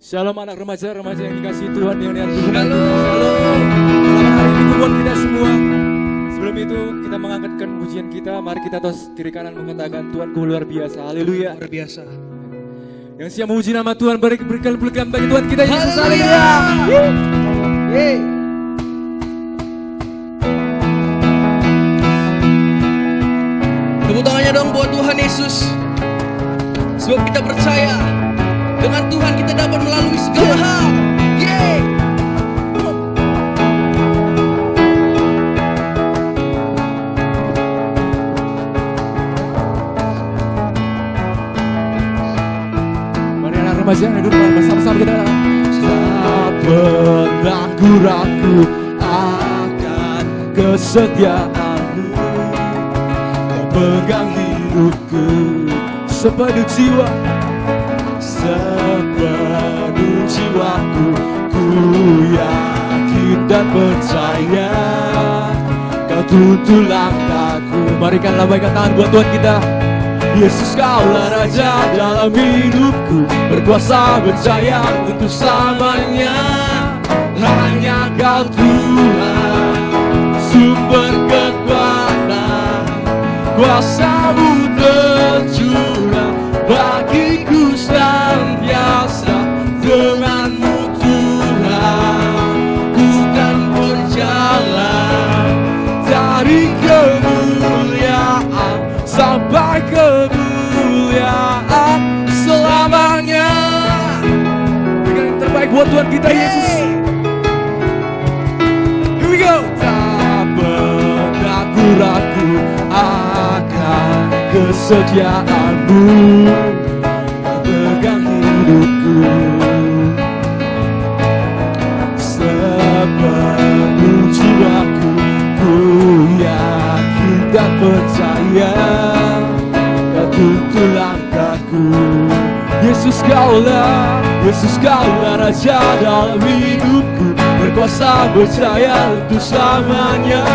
Shalom anak remaja-remaja yang dikasihi Tuhan yang diaturkan. Shalom. Selamat hari Minggu buat kita semua. Sebelum itu kita mengangkatkan pujian kita. Mari kita tos kiri kanan mengatakan Tuhanku luar biasa. Haleluya. Luar biasa. Yang siap memuji nama Tuhan, berikan pujian bagi Tuhan kita Yesus. Haleluya. Tepuk tangannya dong buat Tuhan Yesus. Sebab kita percaya dengan Tuhan kita dapat melalui segala hal. Yeay. Mari anak remaja yang hidup bersama-sama kita. Ragu-ragu akan kesetiaanmu, kau pegang hidupku sepenuh jiwa. Sepenuh jiwaku, ku yakin dan percaya kau tuntun langkahku. Mari kan lambaikan tangan buat Tuhan kita. Yesus kaulah Raja dalam hidupku, berkuasa berjaya untuk selamanya. Hanya Kau Tuhan, sumber kekuatan, kuasa-Mu tercurah bagiku senantiasa. Dengan-Mu Tuhan, ku kan berjalan dari kemuliaan sampai kemuliaan selamanya. Berikan yang terbaik buat Tuhan kita Yesus. Here we go. Tak pernah ku ragu akan kesetiaan-Mu, pegang hidupku sepenuh jiwaku, ku yakin dan percaya Kau tuntun langkahku. Yesus Kaulah Raja dalam hidupku, berkuasa berjaya untuk selamanya.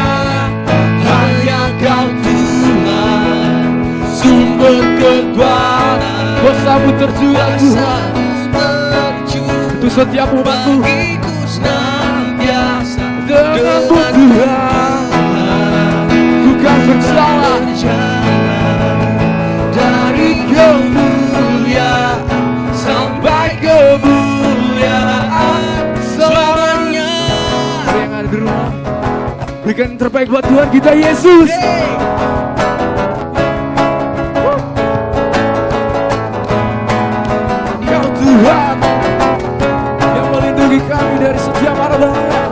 Hanya Kau Tuhan, sumber kekuatan, kuasa-Mu tercurah Tuhan untuk setiap umat-Mu. Dengan-Mu Tuhan, ku kan berjalan dari kemuliaan sampai kemuliaan selamanya. Yang ada di rumah, berikan yang terbaik buat Tuhan kita Yesus. Kau Tuhan yang melindungi kami dari setiap mara bahaya.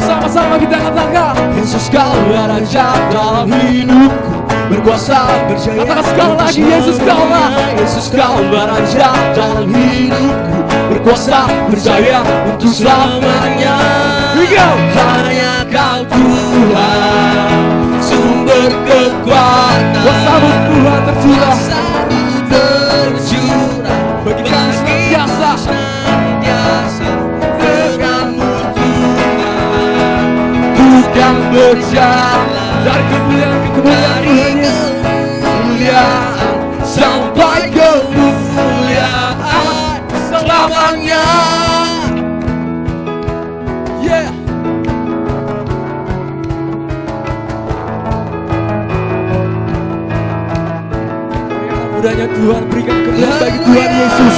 Sama-sama kita katakan, Yesus kau raja dalam hidupku, berkuasa berjaya. Katakan sekali lagi, Yesus kau lah. Yesus kau raja dalam hidupku, berkuasa berjaya untuk selamanya. Hanya kau Tuhan, sumber kekuatan. Kuasa-Mu Tuhan tercurah, bagi kami senantiasa denganmu Tuhan. Tuhan berjalan dari kemuliaan ke kemuliaan, Tuhan Yesus. Kemuliaan sampai kemuliaan selamanya. Yeah. Mudahnya Tuhan, berikan kemuliaan bagi Tuhan Yesus,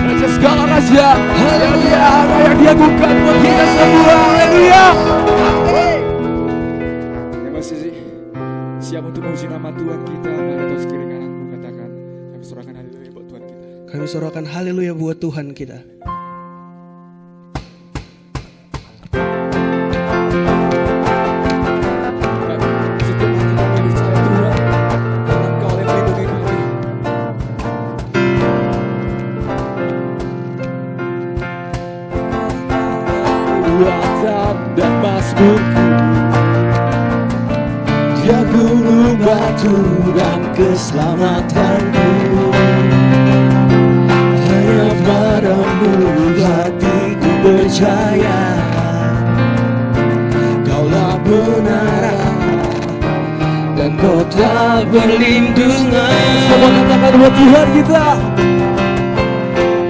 Raja segala raja, yang diagungkan buat kita semua. Haleluya. Terima kasih. Siap untuk memuji nama Tuhan kita. Mari terus kiri kananmu katakan, kami sorakan haleluya buat Tuhan kita. Kami sorakan haleluya buat Tuhan kita. Setiap hati kami percaya Tuhan, karena Engkau yang melindungi kami. Kuatan dan mazmurku, Dia gunung batu dan keselamatanku. Hanya padamu hatiku percaya, Kaulah menara dan kota perlindungan. Semua katakan buat Tuhan kita.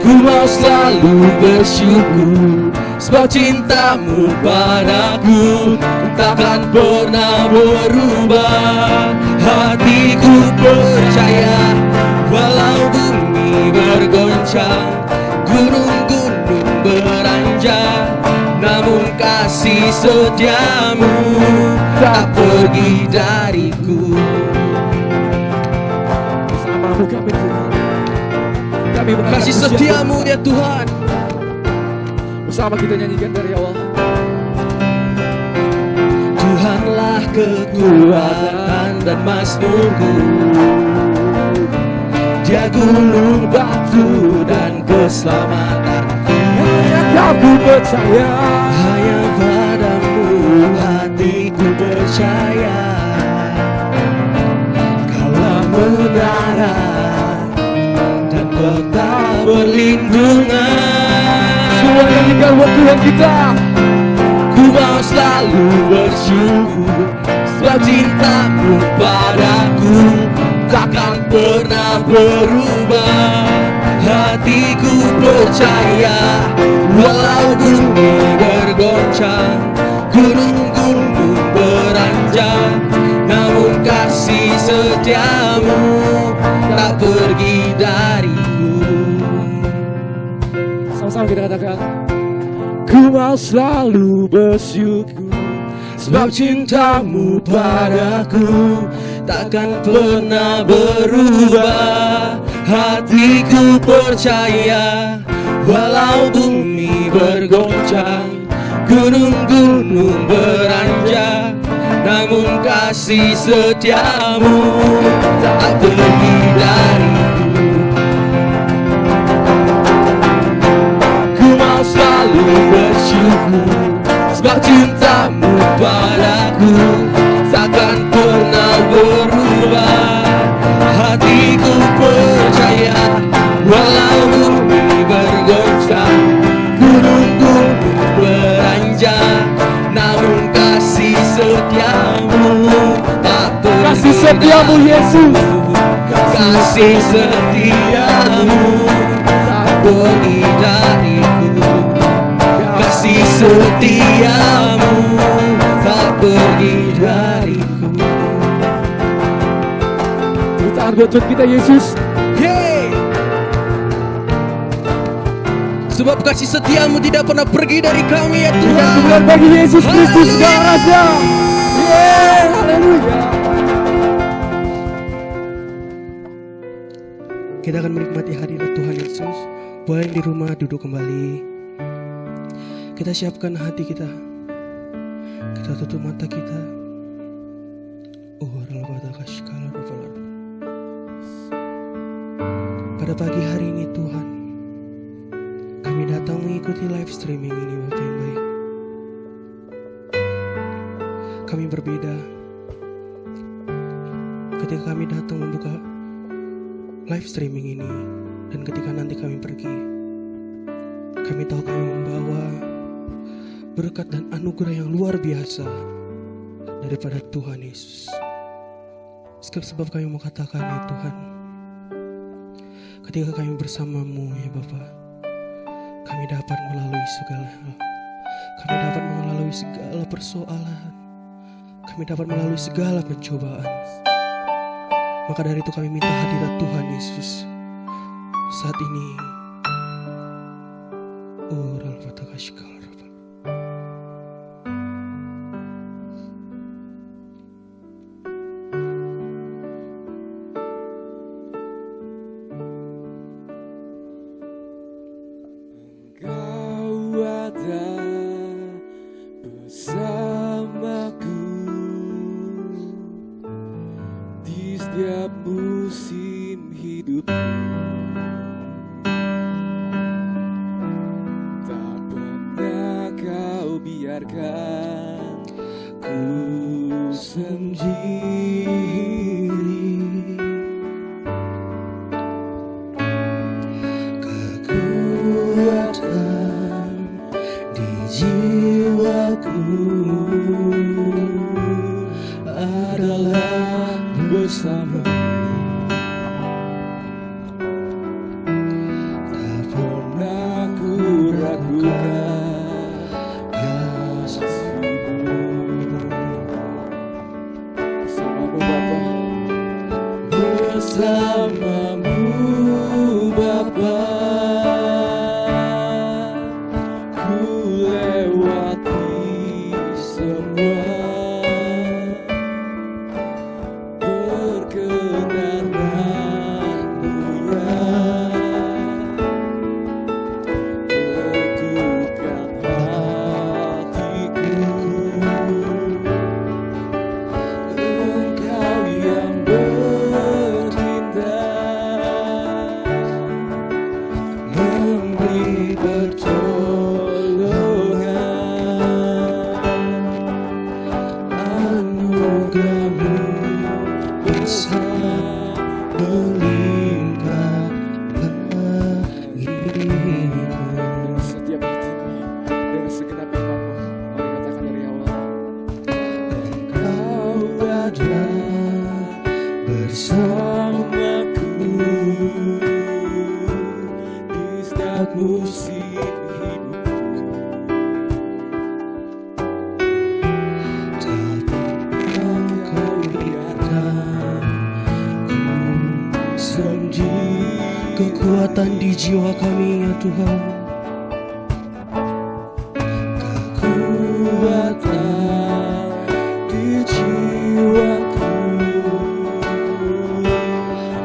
Ku mau selalu bersyukur, sebab cintamu padaku takkan pernah berubah. Hatiku percaya, walau bumi bergoncang, gunung-gunung beranjak, namun kasih setiamu tak pergi dariku. Bersamamu kami Tuhan, kami Kasih setiamu ya Tuhan. Bersama kita nyanyikan dari awal. Tuhanlah kekuatan dan mazmurku, Dia gunung batu dan keselamatan. Hanya Kau percaya, hanya padamu hatiku percaya. Kaulah menara dan kota perlindungan. semua nyanyikan buat Tuhan kita. Ku mau selalu bersyukur, sebab cintamu padaku takkan pernah berubah. Hatiku percaya, walau bumi bergoncang, gunung-gunung beranjak, namun kasih setiamu tak pergi dariku. Sama-sama kita katakan, ku mau selalu bersyukur, Sebab cintamu padaku takkan pernah berubah. Hatiku percaya, walau bumi bergoncang, gunung-gunung beranjak, namun kasih setiamu tak pergi dariku. Ku mau selalu bersyukur, sebab cintamu padaku takkan pernah berubah. Hatiku percaya, walau bumi bergoncang, gunung-gunung beranjak, namun kasih setiamu tak pergi. kasih setiamu Yesus, Kasih setiamu tak pergi dariku. Kasih setiamu tak pergi dariku. tepuk tangan buat Tuhan kita Yesus. Yeay. Sebab kasih setiamu tidak pernah pergi dari kami ya Berikan Tuhan. kemuliaan bagi Yesus Kristus segala raja. Yeay, haleluya. Kita akan menikmati hadirat Tuhan Yesus. Boleh di rumah duduk kembali. Kita siapkan hati kita. Kita tutup mata kita. Pada pagi hari ini Tuhan, kami datang mengikuti live streaming ini Bapak yang baik. Kami berbeda ketika kami datang membuka live streaming ini, dan ketika nanti kami pergi, kami tahu kami membawa berkat dan anugerah yang luar biasa daripada Tuhan Yesus. Sebab kami mau katakan ya Tuhan, ketika kami bersamamu ya Bapa, kami dapat melalui segala hal. Kami dapat melalui segala persoalan. Kami dapat melalui segala pencobaan. Maka dari itu kami minta hadirat Tuhan Yesus saat ini. Engkau ada bersamaku di setiap musim hidupku. Tak pernah kau biarkan ku sendiri. Kekuatan di jiwaku adalah bersama. Tak pernah ku ragukan kasih-Mu. Bersamamu Bapa, bersamamu Bapa, ku lewati semua. Perkenanmu ya, teguhkan hatiku. Engkau yang bertindak, memberi pertolongan. Anugerah-Mu besar melimpah bagiku. Setiap hatimu dengan segenap imanmu, mari katakan dari awal. Engkau ada bersamaku di setiap musim hidupku. Tak pernah kau biarkan ku sendiri. Kekuatan di jiwa kami ya Tuhan. Kekuatan di jiwaku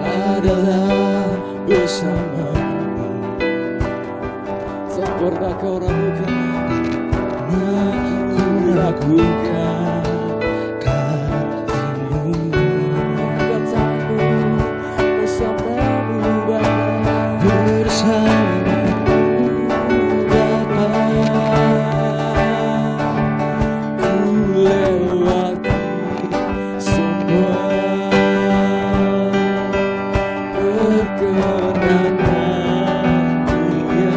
adalah bersamamu. Tak pernah kau ragukan, aku ragukan kasih-Mu. Katamu bersamamu Bapa, bersamamu Bapa, ku lewati semua. Perkenanmu ya,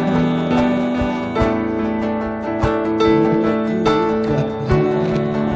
teguhkan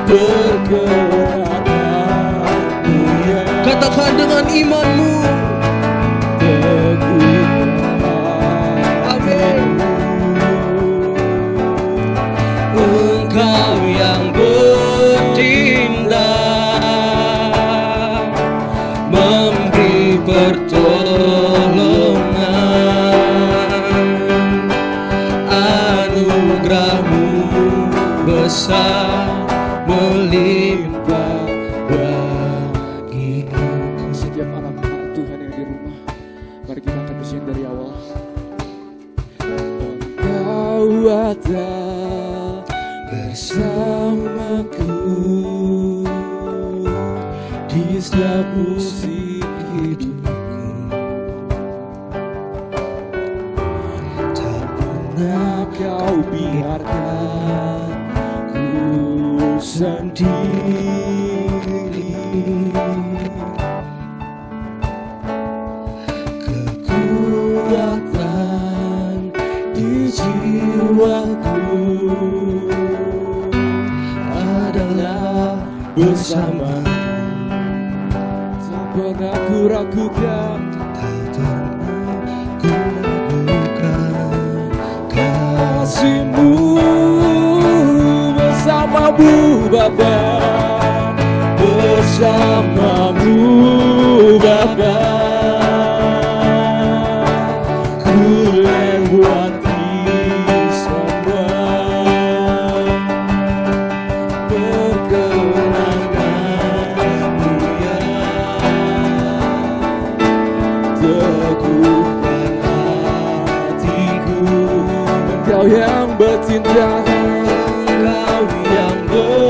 berkenanmu ya. Katakan dengan imanmu. Amin. Engkau yang bertindak, memberi pertolongan, anugerahmu besar melimpah bagiku. Setiap anak-anak Tuhan yang di rumah, mari kita akan bersihin dari awal. Engkau ada bersamaku di setiap musim hidupku, tak pernah kau biarkan ku sendiri. Kekuatan di jiwaku adalah bersamamu. Tak pernah ku ragukan, Tak pernah ku ragukan kasih-Mu bersamamu Bapa, bersamamu Bapa. Ku lewati semua perkenanmu ya. Teguhkan hatiku, Engkau yang bertindak, Engkau yang bertindak,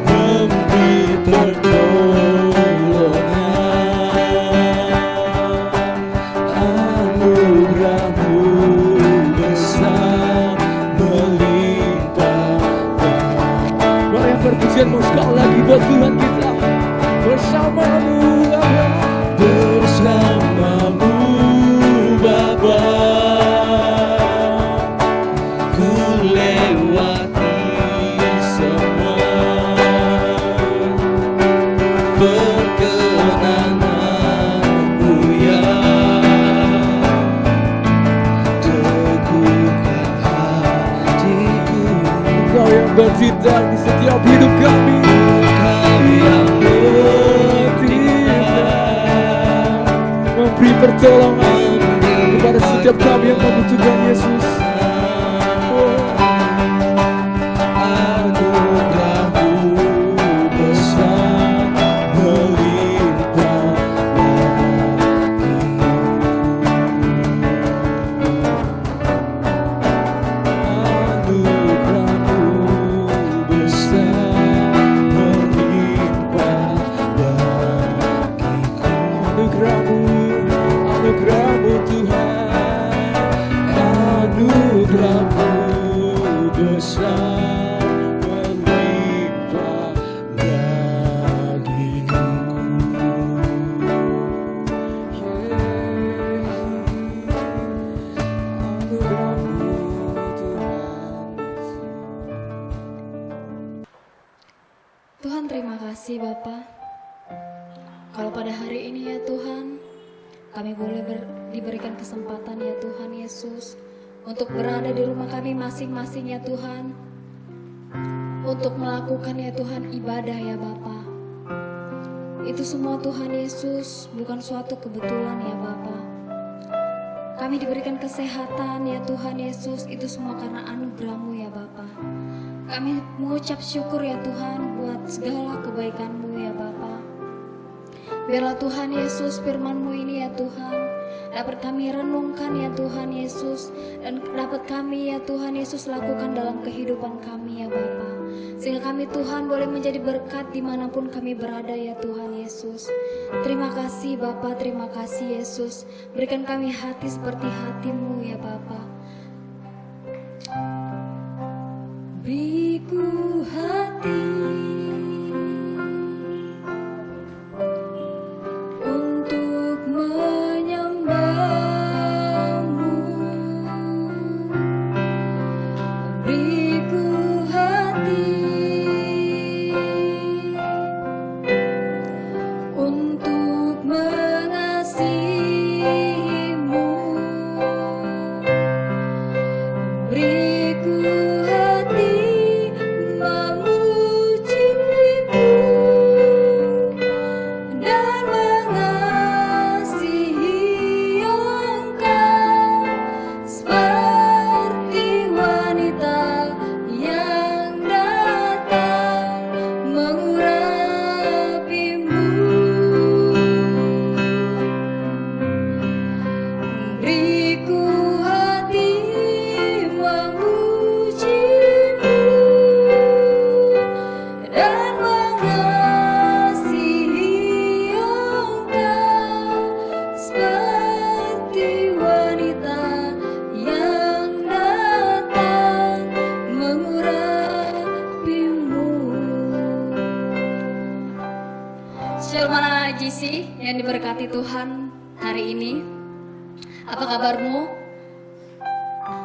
memberi pertolongan, anugerahmu besar melimpah. Mari yang perpujianmu sekali lagi buat Tuhan kita. Bersamamu Bapa, bersamamu Bapa, ku lewati semua perkenanmu ya. Teguhkan hatiku, Engkau yang bertindak di setiap hidup kami. Engkau yang bertindak, memberi pertolongan kepada setiap kami yang membutuhkan Yesus. Anugerahmu besar melimpah bagiku. Anugerahmu besar melimpah bagiku. Anugerahmu Tuhan, anugerahmu besar melimpah bagiku. Anugerahmu Tuhan. Tuhan, terima kasih Bapa. Kalau pada hari ini ya Tuhan, kami boleh diberikan kesempatan ya Tuhan Yesus untuk berada di rumah kami masing-masing ya Tuhan, untuk melakukan ya Tuhan ibadah ya Bapa. Itu semua Tuhan Yesus bukan suatu kebetulan ya Bapa. Kami diberikan kesehatan ya Tuhan Yesus, itu semua karena anugerah-Mu ya Bapa. Kami mengucap syukur ya Tuhan buat segala kebaikan-Mu ya Bapa. Biarlah Tuhan Yesus firman-Mu ini ya Tuhan dapat kami renungkan ya Tuhan Yesus, dan dapat kami ya Tuhan Yesus lakukan dalam kehidupan kami ya Bapa. Sehingga kami Tuhan boleh menjadi berkat dimanapun kami berada ya Tuhan Yesus. Terima kasih Bapa, terima kasih Yesus. Berikan kami hati seperti hati-Mu ya Bapa. Beriku hati untuk menyembah-Mu, hati memujimu dan mengasihi Engkau seperti wanita yang datang mengurapimu. Beriku hati memujimu dan mengasihi Engkau seperti wanita yang datang mengurapimu. Shalom anak GC yang diberkati Tuhan hari ini. Apa kabarmu?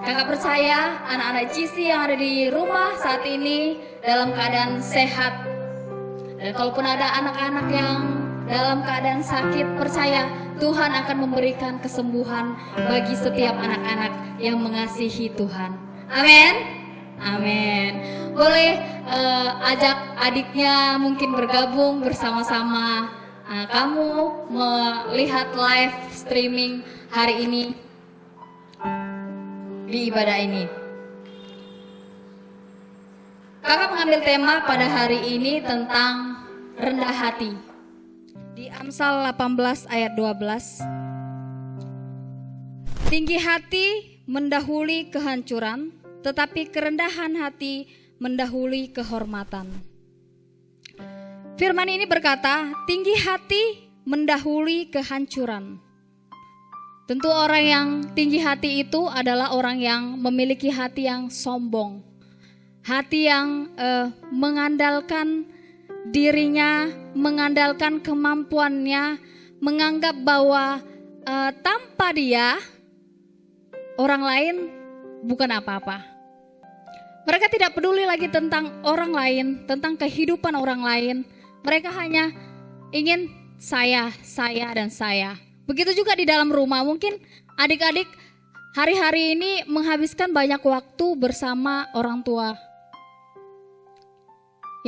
Kakak percaya anak-anak GC yang ada di rumah saat ini dalam keadaan sehat. Dan kalaupun ada anak-anak yang dalam keadaan sakit, percaya Tuhan akan memberikan kesembuhan bagi setiap anak-anak yang mengasihi Tuhan. Amin. Amin. Boleh ajak adiknya mungkin bergabung bersama-sama kamu melihat live streaming hari ini di ibadah ini. Kakak mengambil tema pada hari ini tentang rendah hati. Di Amsal 18 ayat 12. Tinggi hati mendahului kehancuran, tetapi kerendahan hati mendahului kehormatan. Firman ini berkata, tinggi hati mendahului kehancuran. Tentu orang yang tinggi hati itu adalah orang yang memiliki hati yang sombong. Hati yang mengandalkan dirinya, mengandalkan kemampuannya, menganggap bahwa tanpa dia, orang lain bukan apa-apa. Mereka tidak peduli lagi tentang orang lain, tentang kehidupan orang lain. Mereka hanya ingin saya, dan saya. Begitu juga di dalam rumah. Mungkin adik-adik hari-hari ini menghabiskan banyak waktu bersama orang tua.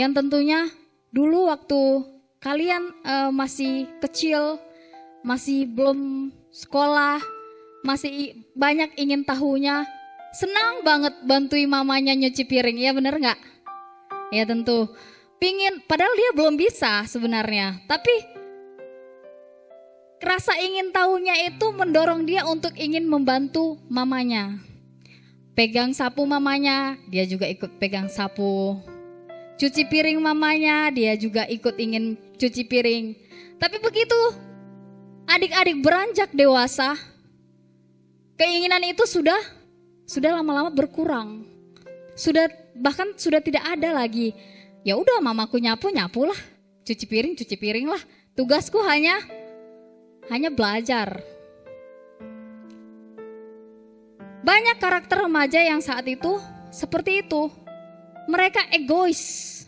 Yang tentunya dulu waktu kalian masih kecil, masih belum sekolah, masih banyak ingin tahunya, senang banget bantuin mamanya nyuci piring, ya bener gak? Ya tentu. Pingin, padahal dia belum bisa sebenarnya, tapi rasa ingin tahunya itu mendorong dia untuk ingin membantu mamanya. Pegang sapu mamanya, dia juga ikut pegang sapu. Cuci piring mamanya, dia juga ikut ingin cuci piring. Tapi begitu adik-adik beranjak dewasa, keinginan itu sudah lama-lama berkurang. Bahkan sudah tidak ada lagi. Ya udah, mamaku nyapu lah, cuci piring lah. Tugasku hanya belajar. Banyak karakter remaja yang saat itu seperti itu. Mereka egois.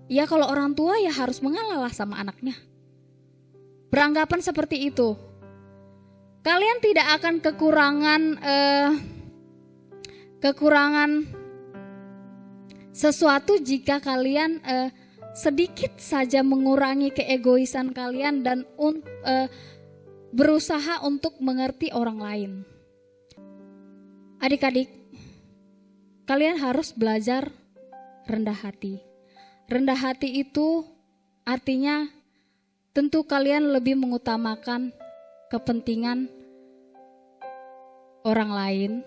Ya kalau orang tua ya harus mengalah sama anaknya. Beranggapan seperti itu. Kalian tidak akan kekurangan sesuatu jika kalian sedikit saja mengurangi keegoisan kalian dan berusaha untuk mengerti orang lain. Adik-adik, kalian harus belajar rendah hati. Rendah hati itu artinya tentu kalian lebih mengutamakan kepentingan orang lain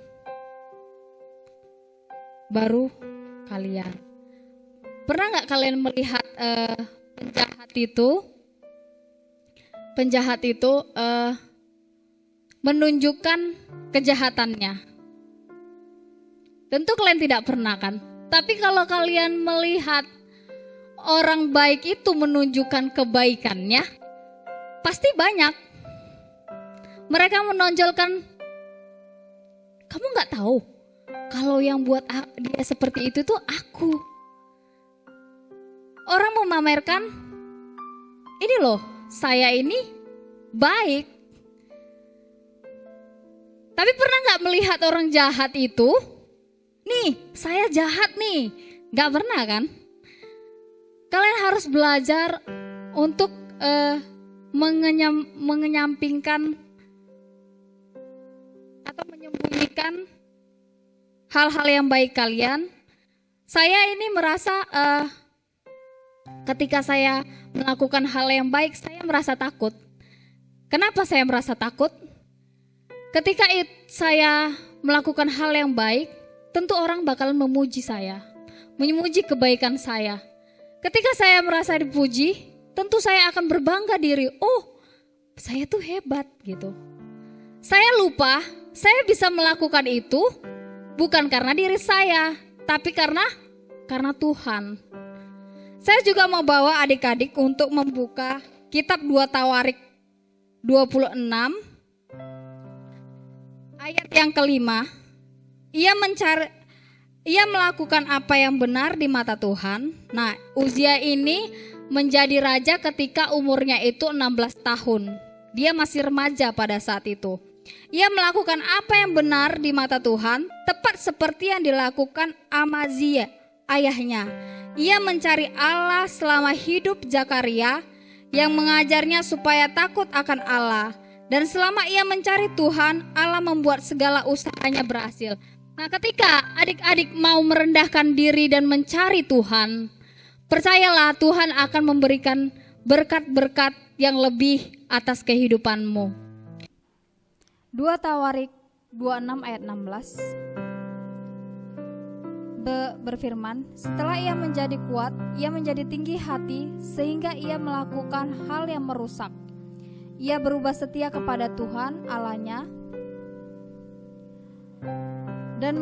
baru kalian. Pernah nggak kalian melihat penjahat itu menunjukkan kejahatannya? Tentu kalian tidak pernah kan? Tapi kalau kalian melihat orang baik itu menunjukkan kebaikannya, pasti banyak. Mereka menonjolkan, kamu nggak tahu kalau yang buat dia seperti itu tuh aku. Orang memamerkan, ini loh, saya ini baik. Tapi pernah gak melihat orang jahat itu? Nih, saya jahat nih. Gak pernah kan? Kalian harus belajar untuk mengenyampingkan atau menyembunyikan hal-hal yang baik kalian. Saya ini merasa ketika saya melakukan hal yang baik, saya merasa takut. Kenapa saya merasa takut? Ketika saya melakukan hal yang baik, tentu orang bakal memuji saya, memuji kebaikan saya. Ketika saya merasa dipuji, tentu saya akan berbangga diri. Oh, saya tuh hebat gitu. Saya lupa, saya bisa melakukan itu bukan karena diri saya, tapi karena Tuhan. Saya juga mau bawa adik-adik untuk membuka kitab 2 Tawarik 26 ayat yang kelima. Ia melakukan apa yang benar di mata Tuhan. Nah, Uzia ini menjadi raja ketika umurnya itu 16 tahun. Dia masih remaja pada saat itu. Ia melakukan apa yang benar di mata Tuhan, tepat seperti yang dilakukan Amazia, ayahnya. Ia mencari Allah selama hidup Zakaria, yang mengajarnya supaya takut akan Allah. Dan selama ia mencari Tuhan, Allah membuat segala usahanya berhasil. Nah, ketika adik-adik mau merendahkan diri dan mencari Tuhan, percayalah Tuhan akan memberikan berkat-berkat yang lebih atas kehidupanmu. 2 Tawarik 26 ayat 16 berfirman, setelah ia menjadi kuat, ia menjadi tinggi hati sehingga ia melakukan hal yang merusak. Ia berubah setia kepada Tuhan Allahnya dan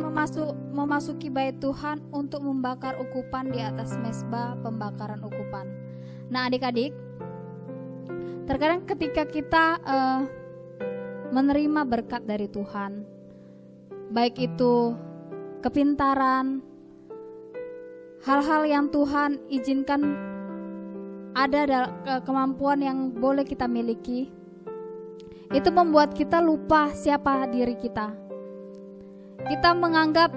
memasuki bait Tuhan untuk membakar ukupan di atas mezbah pembakaran ukupan. Nah, adik-adik, terkadang ketika kita menerima berkat dari Tuhan, baik itu kepintaran, hal-hal yang Tuhan izinkan ada kemampuan yang boleh kita miliki, itu membuat kita lupa siapa diri kita. Kita menganggap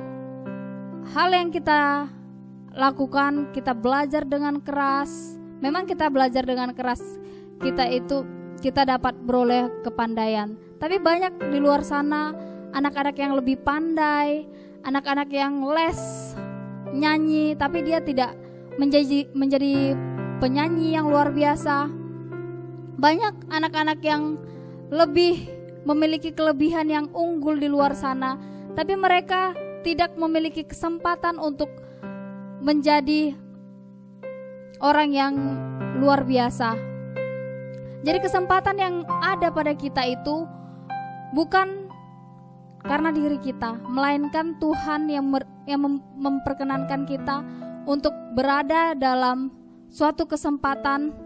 hal yang kita lakukan, kita belajar dengan keras. Memang kita belajar dengan keras, kita dapat beroleh kepandaian. Tapi banyak di luar sana anak-anak yang lebih pandai, anak-anak yang les nyanyi, tapi dia tidak menjadi penyanyi yang luar biasa. Banyak anak-anak yang lebih memiliki kelebihan yang unggul di luar sana, tapi mereka tidak memiliki kesempatan untuk menjadi orang yang luar biasa. Jadi kesempatan yang ada pada kita itu bukan karena diri kita, melainkan Tuhan yang memperkenankan kita untuk berada dalam suatu kesempatan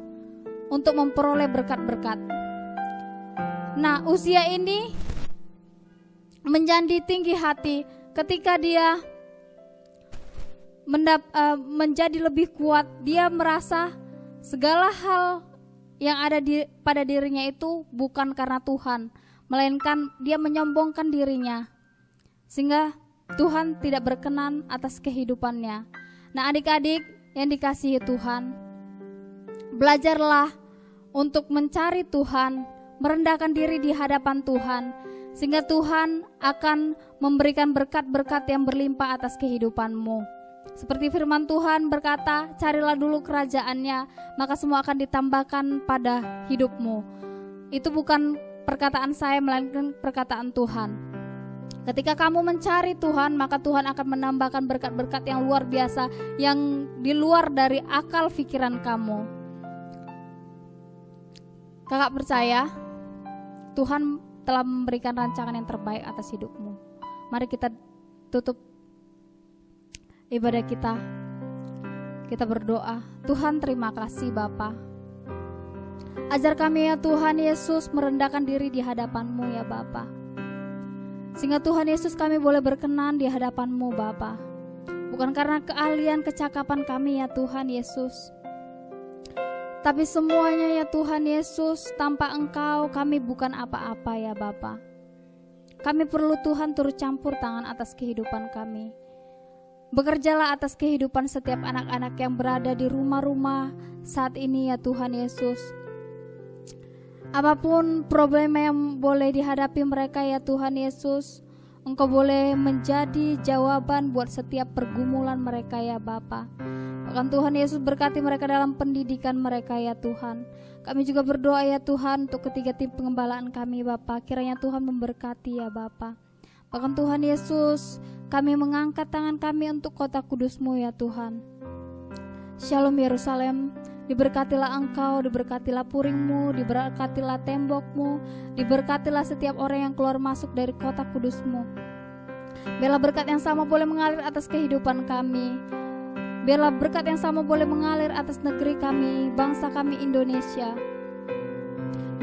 untuk memperoleh berkat-berkat. Nah, Uzia ini menjadi tinggi hati ketika dia menjadi lebih kuat. Dia merasa segala hal yang ada pada dirinya itu bukan karena Tuhan, melainkan dia menyombongkan dirinya, sehingga Tuhan tidak berkenan atas kehidupannya. Nah, adik-adik yang dikasihi Tuhan, belajarlah untuk mencari Tuhan, merendahkan diri di hadapan Tuhan, sehingga Tuhan akan memberikan berkat-berkat yang berlimpah atas kehidupanmu. Seperti firman Tuhan berkata, carilah dulu kerajaannya, maka semua akan ditambahkan pada hidupmu. Itu bukan perkataan saya, melainkan perkataan Tuhan. Ketika kamu mencari Tuhan, maka Tuhan akan menambahkan berkat-berkat yang luar biasa, yang di luar dari akal pikiran kamu. Kakak percaya Tuhan telah memberikan rancangan yang terbaik atas hidupmu. Mari kita tutup ibadah kita. Kita berdoa. Tuhan, terima kasih Bapa. Ajar kami ya Tuhan Yesus merendahkan diri di hadapan-Mu ya Bapa. Sehingga Tuhan Yesus kami boleh berkenan di hadapan-Mu Bapa. Bukan karena keahlian kecakapan kami ya Tuhan Yesus, tapi semuanya ya Tuhan Yesus, tanpa Engkau kami bukan apa-apa ya Bapa. Kami perlu Tuhan turut campur tangan atas kehidupan kami. Bekerjalah atas kehidupan setiap anak-anak yang berada di rumah-rumah saat ini ya Tuhan Yesus. Apapun problem yang boleh dihadapi mereka ya Tuhan Yesus, Engkau boleh menjadi jawaban buat setiap pergumulan mereka ya Bapa. Bahkan Tuhan Yesus berkati mereka dalam pendidikan mereka ya Tuhan. Kami juga berdoa ya Tuhan untuk ketiga tim pengembalaan kami Bapa. Kiranya Tuhan memberkati ya Bapa. Bahkan Tuhan Yesus, kami mengangkat tangan kami untuk kota kudus-Mu ya Tuhan. Shalom Yerusalem, diberkatilah Engkau, diberkatilah puring-Mu, diberkatilah tembok-Mu, diberkatilah setiap orang yang keluar masuk dari kota kudus-Mu. Biarlah berkat yang sama boleh mengalir atas kehidupan kami. Biarlah berkat yang sama boleh mengalir atas negeri kami, bangsa kami Indonesia.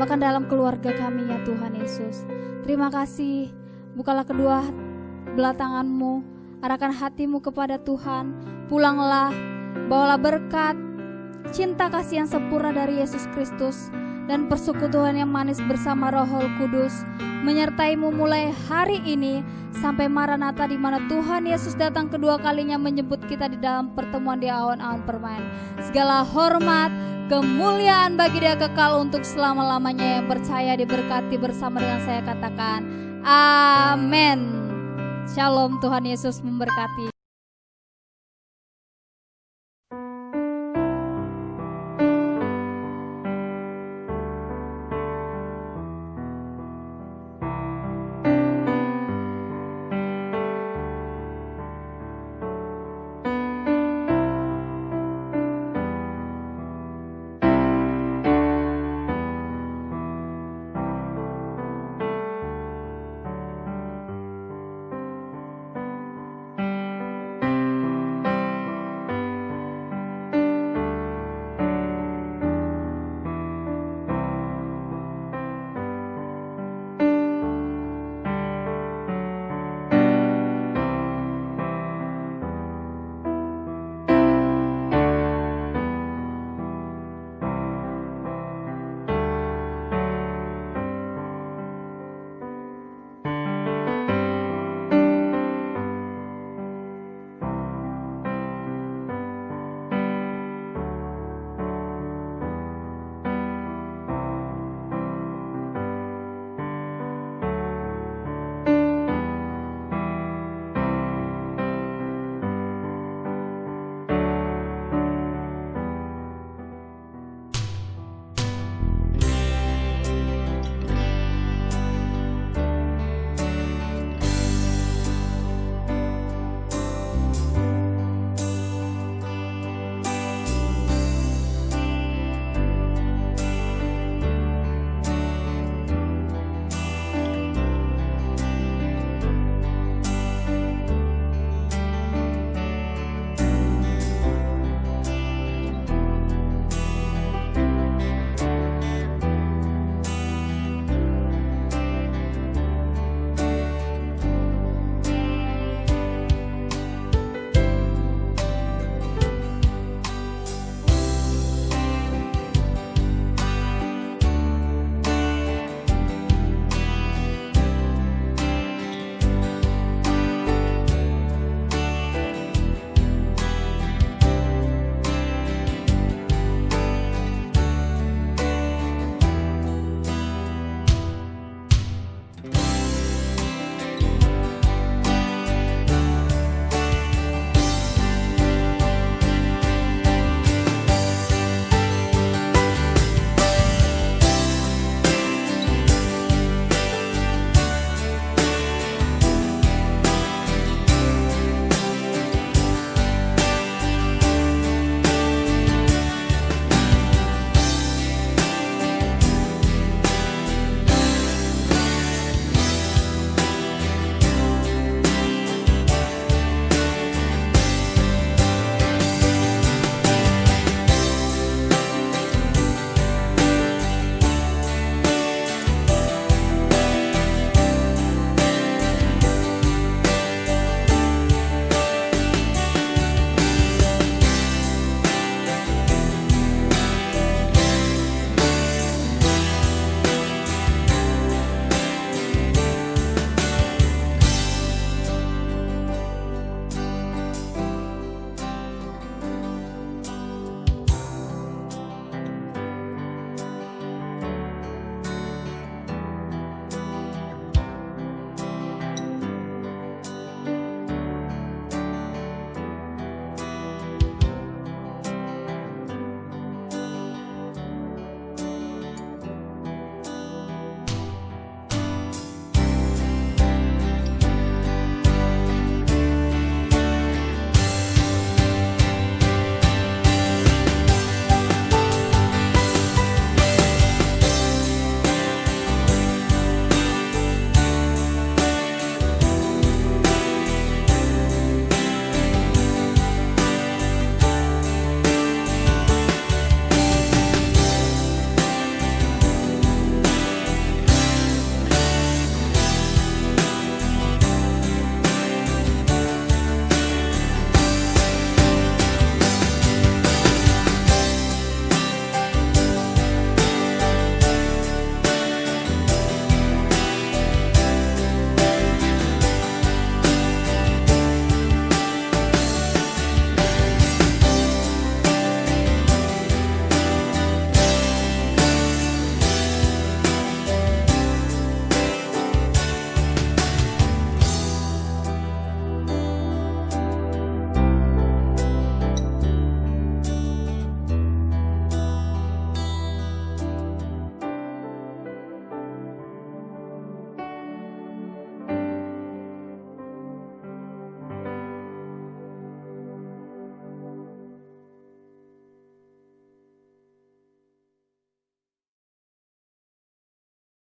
Bahkan dalam keluarga kami ya Tuhan Yesus. Terima kasih, bukalah kedua belah tangan-Mu, arahkan hatimu kepada Tuhan. Pulanglah, bawalah berkat, cinta kasih yang sempurna dari Yesus Kristus, dan persekutuan yang manis bersama Roh Kudus menyertaimu mulai hari ini sampai Maranatha, di mana Tuhan Yesus datang kedua kalinya menyebut kita di dalam pertemuan di awan-awan permainan. Segala hormat, kemuliaan bagi Dia kekal untuk selama-lamanya. Yang percaya diberkati bersama dengan saya katakan amin. Shalom, Tuhan Yesus memberkati.